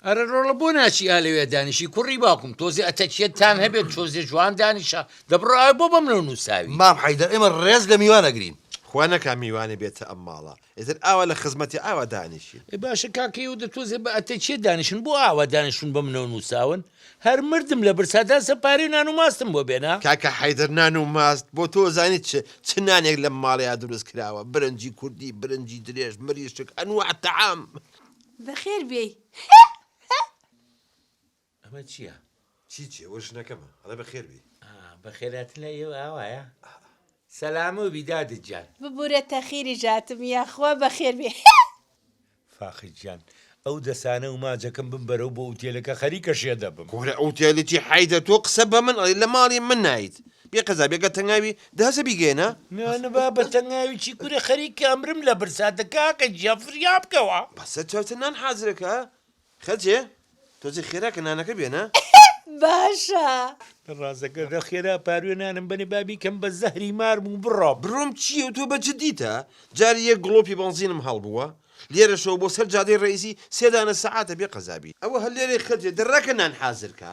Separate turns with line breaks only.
ئەرە ڕۆڵە بۆ ناچی ئالەوێ دانیشی کوڕی باوکم تۆزی ئەتەچێتتان هەبێت چۆزێ جوان دانیشە دەبڕای بۆ بەم نەو نووساوی
مام حەیدەر ئێمە ڕێز لە میوان ئەگرین
خوا نەکا میوانێ بێتە ئەم ماڵە ئێتر ئاوا لە خزمەتی ئاوا دانیشی
باشە کاکەی و دەتۆزێ بە ئەتەچێت دانیشن بۆ ئاوا دانیشون بەم نەو نووساون هەر مردم لە برسادا سەپاری نان و ماستم بۆ بێنا
کاکە حەیدەر نان و ماست بۆ تۆ زانیت چ نانێک لەم ماڵەیە دروست کراوە برنجی کوردی برنجی درێژ مریشک ئەنواع تەعام
بەخێر بێی
ئەمە چییە؟
چی وە ژنەکەمە ئەڵێ بەخێر بی
بەخێرات لە ئێوە ئاوایە سەلامە و بیدادت جان
ببوورە تەخیری ژاتم یاخوا بەخێر بێ
فاخی جان ئەو دەسانە و ماجەکەم بم بەرەو بۆ ئوتێلەکە خەریکە شێ دەبم
گۆرە ئەوتێلیتی حەیدەر تۆ قسە بە من ئەڵێ لە ماڵی من نایت بێ قەزا بێگە تەنگاوی دەهەسە بیگێنە
نانەبا بە تەنگاوی چی کوورە خەریکە ئەمرم لە برساتە کاکە جەفریا بکەوە
بەسە چاوتە نان حازرەکە خەلجێ تۆزی خێراکە نانەکە بێنە
باشە
ڕازەکە لە خێرا پاروێنانم بەنێ بابی کەم بە زەهری مارم و بڕۆ
بڕۆم چییە و تۆ بەجددیتە جاری یەک گڵۆپی بەنزینم هەڵبووە لێرە شەو بۆ سەر جادەی ڕئیسی سێدانە سەعاتە بێ قەزابی ئەوە هەر لێرەی خەلجێ دەڕاکە نان حازرکە